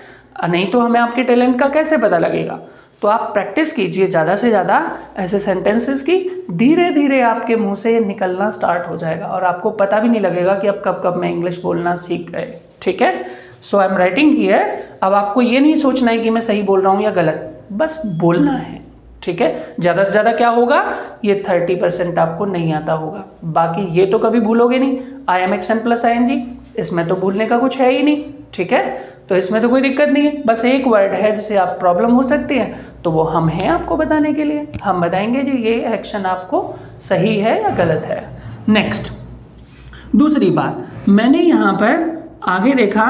नहीं तो हमें आपके टैलेंट का कैसे पता लगेगा। तो आप प्रैक्टिस कीजिए ज़्यादा से ज़्यादा ऐसे सेंटेंसेस की, धीरे धीरे आपके मुंह से निकलना स्टार्ट हो जाएगा और आपको पता भी नहीं लगेगा कि अब कब कब मैं इंग्लिश बोलना सीख गए, ठीक है। सो आई एम राइटिंग की है। अब आपको ये नहीं सोचना है कि मैं सही बोल रहा हूँ या गलत, बस बोलना है, ठीक है। ज़्यादा से ज़्यादा क्या होगा, ये 30% आपको नहीं आता होगा, बाकी ये तो कभी भूलोगे नहीं। आई एम एक्शन प्लस ING, इसमें तो भूलने का कुछ है ही नहीं, ठीक है। तो इसमें तो कोई दिक्कत नहीं है, बस एक वर्ड है जिसे आप प्रॉब्लम हो सकती है, तो वो हम हैं आपको बताने के लिए। हम बताएंगे जी ये एक्शन आपको सही है या गलत है। नेक्स्ट, दूसरी बात, मैंने यहाँ पर आगे देखा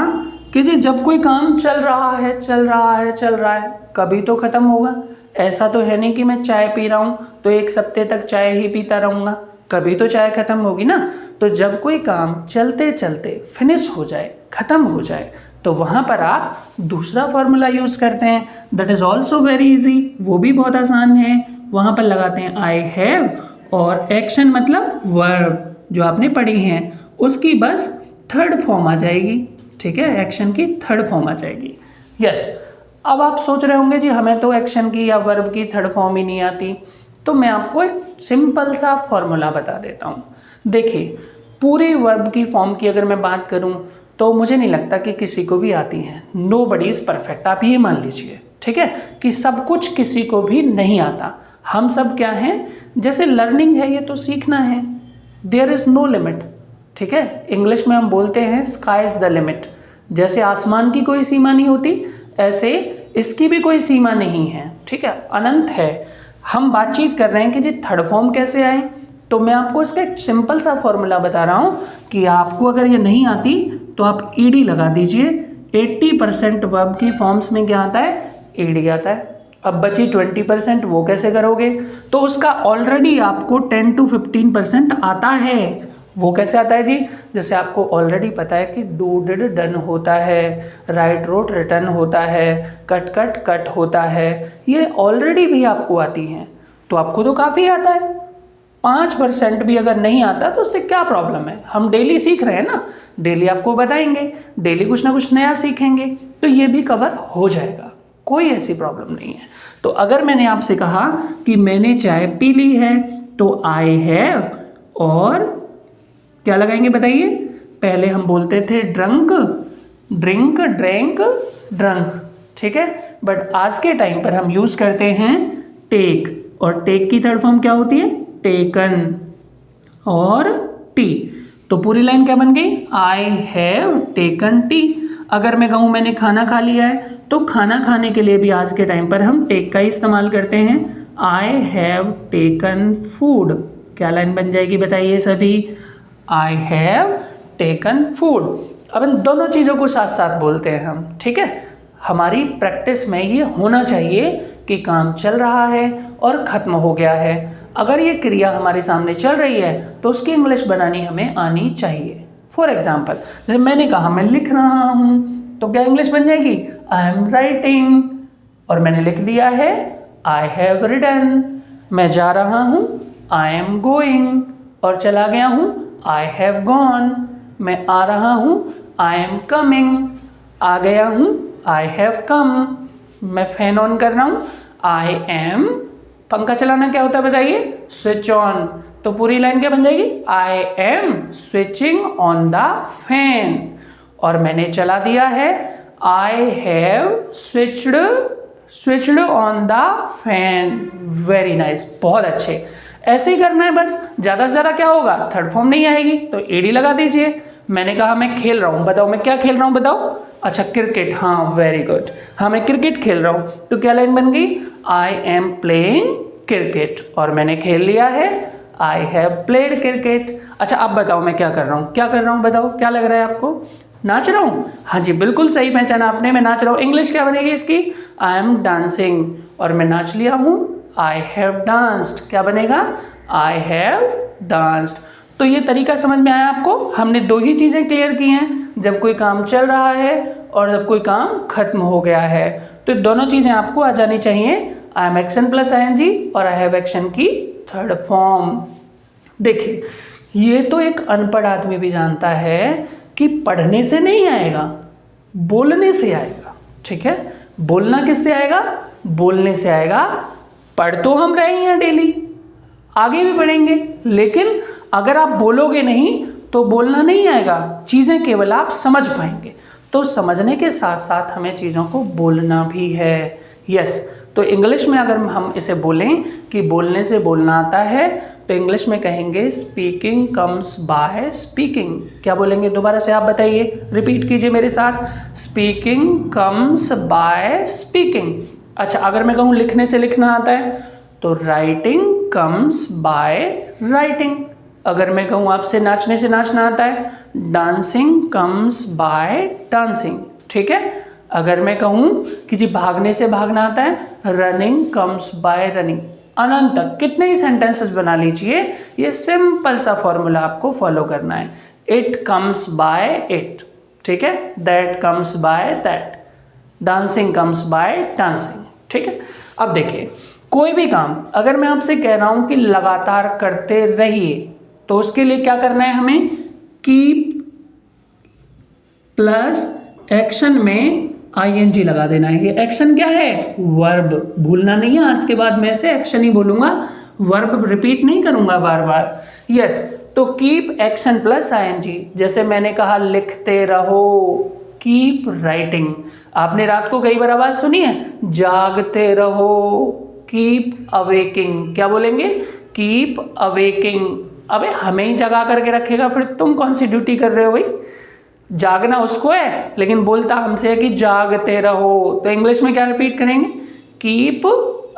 कि जी जब कोई काम चल रहा है कभी तो ख़त्म होगा। ऐसा तो है नहीं कि मैं चाय पी रहा हूँ तो 1 हफ्ते तक चाय ही पीता रहूँगा, कभी तो चाय ख़त्म होगी ना। तो जब कोई काम चलते चलते फिनिश हो जाए, ख़त्म हो जाए, तो वहाँ पर आप दूसरा फॉर्मूला यूज़ करते हैं, that is also very easy, वो भी बहुत आसान है। वहाँ पर लगाते हैं आई हैव और एक्शन मतलब वर्ब जो आपने पढ़ी हैं उसकी बस थर्ड फॉर्म आ जाएगी, ठीक है, एक्शन की थर्ड फॉर्म आ जाएगी। यस, अब आप सोच रहे होंगे जी हमें तो एक्शन की या वर्ब की थर्ड फॉर्म ही नहीं आती, तो मैं आपको एक सिंपल सा फॉर्मूला बता देता हूँ। देखिए, पूरे वर्ब की फॉर्म की अगर मैं बात करूँ तो मुझे नहीं लगता कि किसी को भी आती है, नोबडी इज़ परफेक्ट, आप ये मान लीजिए, ठीक है, कि सब कुछ किसी को भी नहीं आता। हम सब क्या हैं, जैसे लर्निंग है, ये तो सीखना है, देयर इज़ नो लिमिट, ठीक है, इंग्लिश में हम बोलते हैं स्काई इज़ द लिमिट। जैसे आसमान की कोई सीमा नहीं होती, ऐसे इसकी भी कोई सीमा नहीं है, ठीक है, अनंत है। हम बातचीत कर रहे हैं कि जी थर्ड फॉर्म कैसे आए, तो मैं आपको इसका एक सिंपल सा फॉर्मूला बता रहा हूँ कि आपको अगर ये नहीं आती तो आप ईडी लगा दीजिए। 80% वर्ब की फॉर्म्स में क्या आता है, ईडी आता है। अब बची 20% वो कैसे करोगे, तो उसका ऑलरेडी आपको 10 to 15% आता है। वो कैसे आता है जी, जैसे आपको ऑलरेडी पता है कि डू डिड डन होता है, राइट रोट रिटर्न होता है, कट कट कट होता है, ये ऑलरेडी भी आपको आती हैं, तो आपको तो काफ़ी आता है। 5% भी अगर नहीं आता तो उससे क्या प्रॉब्लम है, हम डेली सीख रहे हैं ना, डेली आपको बताएंगे, डेली कुछ ना कुछ नया सीखेंगे, तो ये भी कवर हो जाएगा, कोई ऐसी प्रॉब्लम नहीं है। तो अगर मैंने आपसे कहा कि मैंने चाय पी ली है, तो आई हैव और क्या लगाएंगे बताइए, पहले हम बोलते थे ड्रंक, ड्रिंक, ड्रैंक, ड्रंक, ठीक है, बट आज के टाइम पर हम यूज करते हैं टेक, और टेक की थर्ड फॉर्म क्या होती है, टेकन और टी। तो पूरी लाइन क्या बन गई, आई हैव टेकन टी। अगर मैं कहूँ मैंने खाना खा लिया है, तो खाना खाने के लिए भी आज के टाइम पर हम टेक का इस्तेमाल करते हैं, आई हैव टेकन फूड। क्या लाइन बन जाएगी बताइए सभी, आई हैव टेकन फूड। अब इन दोनों चीज़ों को साथ साथ बोलते हैं हम, ठीक है, हमारी प्रैक्टिस में ये होना चाहिए कि काम चल रहा है और ख़त्म हो गया है। अगर ये क्रिया हमारे सामने चल रही है तो उसकी इंग्लिश बनानी हमें आनी चाहिए। फॉर एग्जाम्पल, जैसे मैंने कहा मैं लिख रहा हूँ, तो क्या इंग्लिश बन जाएगी, आई एम राइटिंग, और मैंने लिख दिया है आई हैव रिटन। मैं जा रहा हूँ, आई एम गोइंग, और चला गया हूँ, आई हैव गॉन। मैं आ रहा हूँ, आई एम कमिंग, आ गया हूँ, आई हैव कम। मैं फैन ऑन कर रहा हूँ, आई एम, पंखा चलाना क्या होता है बताइए, स्विच ऑन। तो पूरी लाइन क्या बन जाएगी, I am switching on the fan, और मैंने चला दिया है, I have switched on the fan. Very nice, बहुत अच्छे, ऐसे ही करना है बस, ज़्यादा से ज़्यादा क्या होगा, थर्ड फॉर्म नहीं आएगी तो एडी लगा दीजिए। मैंने कहा मैं खेल रहा हूँ, बताओ मैं क्या खेल रहा हूँ, बताओ, अच्छा क्रिकेट, हाँ वेरी गुड, हाँ मैं क्रिकेट खेल रहा हूँ, तो क्या लाइन बन गई, आई एम प्लेइंग क्रिकेट, और मैंने खेल लिया है, आई हैव प्लेड क्रिकेट। अच्छा अब बताओ मैं क्या कर रहा हूँ, क्या कर रहा हूँ बताओ, क्या लग रहा है आपको, नाच रहा हूँ, हाँ जी बिल्कुल सही पहचाना आपने, मैं नाच रहा हूँ। इंग्लिश क्या बनेगी इसकी, आई एम डांसिंग, और मैं नाच लिया हूँ, आई हैव डांस्ड। क्या बनेगा, आई हैव डांस्ड। तो ये तरीका समझ में आया आपको, हमने दो ही चीज़ें क्लियर की हैं, जब कोई काम चल रहा है और जब कोई काम खत्म हो गया है, तो दोनों चीज़ें आपको आ जानी चाहिए, I am action plus ING और आई हैव एक्शन की थर्ड फॉर्म। देखिए ये तो एक अनपढ़ आदमी भी जानता है कि पढ़ने से नहीं आएगा, बोलने से आएगा, ठीक है, बोलना किससे आएगा, बोलने से आएगा। पढ़ तो हम रहे हैं डेली, आगे भी बढ़ेंगे, लेकिन अगर आप बोलोगे नहीं तो बोलना नहीं आएगा, चीज़ें केवल आप समझ पाएंगे। तो समझने के साथ साथ हमें चीज़ों को बोलना भी है। यस, तो इंग्लिश में अगर हम इसे बोलें कि बोलने से बोलना आता है, तो इंग्लिश में कहेंगे स्पीकिंग कम्स बाय स्पीकिंग। क्या बोलेंगे दोबारा से आप बताइए, रिपीट कीजिए मेरे साथ, स्पीकिंग कम्स बाय स्पीकिंग। अच्छा अगर मैं कहूँ लिखने से लिखना आता है, तो राइटिंग कम्स बाय राइटिंग। अगर मैं कहूँ आपसे नाचने से नाचना आता है, डांसिंग कम्स बाय डांसिंग, ठीक है। अगर मैं कहूँ कि जी भागने से भागना आता है, रनिंग कम्स बाय रनिंग। अनंत तक कितने ही सेंटेंसेस बना लीजिए, ये सिंपल सा फॉर्मूला आपको फॉलो करना है। इट कम्स बाय इट, ठीक है, that comes by that, dancing comes by dancing, ठीक है। अब देखिए कोई भी काम अगर मैं आपसे कह रहा हूं कि लगातार करते रहिए, तो उसके लिए क्या करना है हमें, कीप प्लस एक्शन में ing लगा देना है। ये एक्शन क्या है, वर्ब, भूलना नहीं है, आज के बाद मैं से एक्शन ही बोलूंगा, वर्ब रिपीट नहीं करूंगा बार बार। यस, तो कीप एक्शन प्लस ing, जैसे मैंने कहा लिखते रहो, कीप राइटिंग। आपने रात को कई बार आवाज सुनी है, जागते रहो, कीप अवेकिंग। क्या बोलेंगे, कीप अवेकिंग। अबे हमें ही जगा करके रखेगा, फिर तुम कौन सी ड्यूटी कर रहे हो भाई, जागना उसको है लेकिन बोलता हमसे है कि जागते रहो। तो इंग्लिश में क्या रिपीट करेंगे, कीप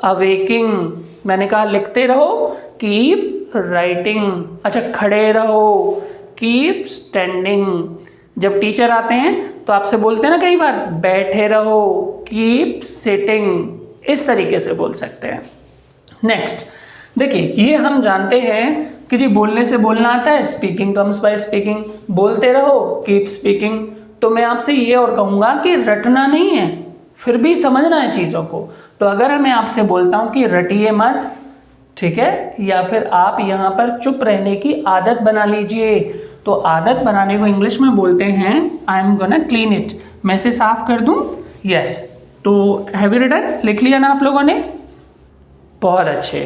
अवेकिंग। मैंने कहा लिखते रहो, कीप राइटिंग। अच्छा, खड़े रहो, कीप स्टैंडिंग। जब टीचर आते हैं तो आपसे बोलते हैं ना कई बार, बैठे रहो, कीप सिटिंग। इस तरीके से बोल सकते हैं। नेक्स्ट देखिए, ये हम जानते हैं कि जी बोलने से बोलना आता है, स्पीकिंग कम्स बाय स्पीकिंग, बोलते रहो, कीप स्पीकिंग। तो मैं आपसे ये और कहूँगा कि रटना नहीं है, फिर भी समझना है चीज़ों को। तो अगर मैं आपसे बोलता हूँ कि रटिए मत, ठीक है, या फिर आप यहाँ पर चुप रहने की आदत बना लीजिए, तो आदत बनाने को इंग्लिश में बोलते हैं I am gonna clean it. मैं इसे साफ कर दूँ, यस। तो हैव यू रिटन, लिख लिया ना आप लोगों ने, बहुत अच्छे,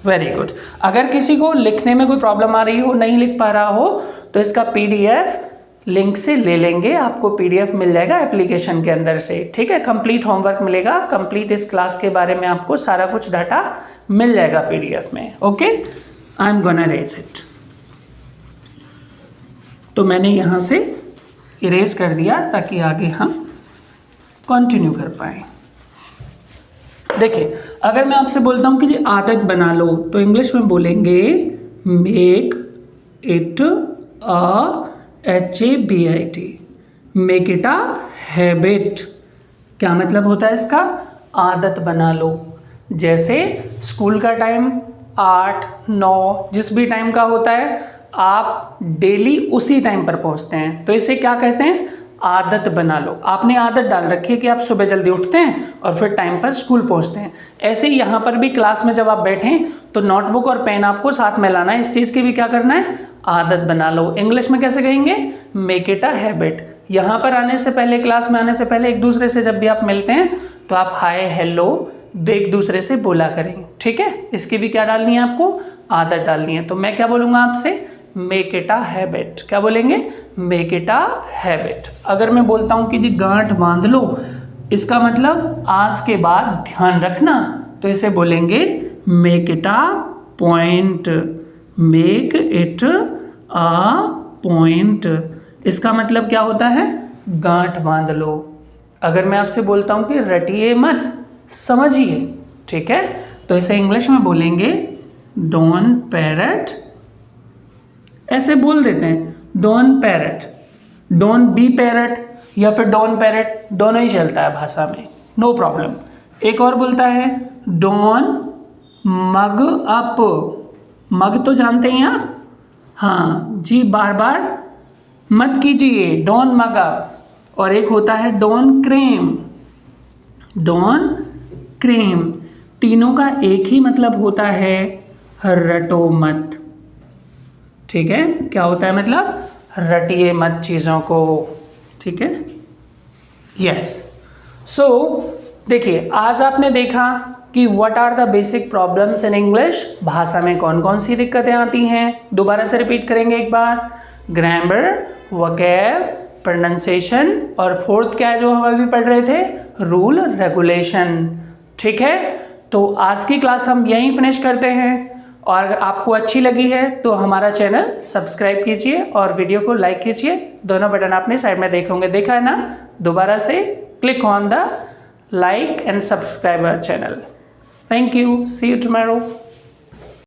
वेरी गुड। अगर किसी को लिखने में कोई प्रॉब्लम आ रही हो, नहीं लिख पा रहा हो, तो इसका पीडीएफ लिंक से ले लेंगे, आपको पीडीएफ मिल जाएगा एप्लीकेशन के अंदर से, ठीक है। कंप्लीट होमवर्क मिलेगा, कंप्लीट इस क्लास के बारे में आपको सारा कुछ डाटा मिल जाएगा पीडीएफ में, okay. I am gonna erase it. तो मैंने यहाँ से इरेज कर दिया ताकि आगे हम कंटिन्यू कर पाए। देखिए, अगर मैं आपसे बोलता हूँ कि जी आदत बना लो, तो इंग्लिश में बोलेंगे make it a HABIT, make it a habit. क्या मतलब होता है इसका, आदत बना लो। जैसे स्कूल का टाइम 8, 9 जिस भी टाइम का होता है, आप डेली उसी टाइम पर पहुंचते हैं, तो इसे क्या कहते हैं, आदत बना लो। आपने आदत डाल रखी है कि आप सुबह जल्दी उठते हैं और फिर टाइम पर स्कूल पहुंचते हैं। ऐसे ही यहाँ पर भी क्लास में जब आप बैठें तो नोटबुक और पेन आपको साथ में लाना है, इस चीज़ की भी क्या करना है, आदत बना लो। इंग्लिश में कैसे कहेंगे, मेक इट अ हैबिट। यहाँ पर आने से पहले, क्लास में आने से पहले एक दूसरे से जब भी आप मिलते हैं तो आप हाय हेलो एक दूसरे से बोला करेंगे, ठीक है। इसकी भी क्या डालनी है आपको, आदत डालनी है। तो मैं क्या बोलूँगा आपसे, मेक इट अ हैबिट। क्या बोलेंगे, मेक इट अ हैबिट। अगर मैं बोलता हूँ कि जी गांठ बांध लो, इसका मतलब आज के बाद ध्यान रखना, तो इसे बोलेंगे make it a point, make it a point. इसका मतलब क्या होता है, गांठ बांध लो। अगर मैं आपसे बोलता हूँ कि रटिए मत, समझिए, ठीक है, तो इसे इंग्लिश में बोलेंगे डोंट पैरट। ऐसे बोल देते हैं, don't parrot, don't be parrot या फिर डोंट पैरट, दोनों ही चलता है भाषा में, नो प्रॉब्लम। एक और बोलता है डोंट मग अप। मग तो जानते हैं आप, हाँ जी, बार बार मत कीजिए, डोंट मग अप। और एक होता है डोंट क्रेम, डोंट क्रेम। तीनों का एक ही मतलब होता है रटो मत, ठीक है। क्या होता है मतलब, रटिए मत चीज़ों को, ठीक है। यस, सो देखिए, आज आपने देखा कि what are the basic problems in English, भाषा में कौन कौन सी दिक्कतें आती हैं। दोबारा से रिपीट करेंगे एक बार, ग्रामर, वोकैब, प्रोनाउंसिएशन, और फोर्थ क्या है जो हम अभी पढ़ रहे थे, रूल रेगुलेशन, ठीक है। तो आज की क्लास हम यहीं फिनिश करते हैं, और अगर आपको अच्छी लगी है तो हमारा चैनल सब्सक्राइब कीजिए और वीडियो को लाइक कीजिए। दोनों बटन आपने साइड में देखे होंगे, देखा है ना, दोबारा से click on the like and subscribe our channel. Thank you. See you tomorrow.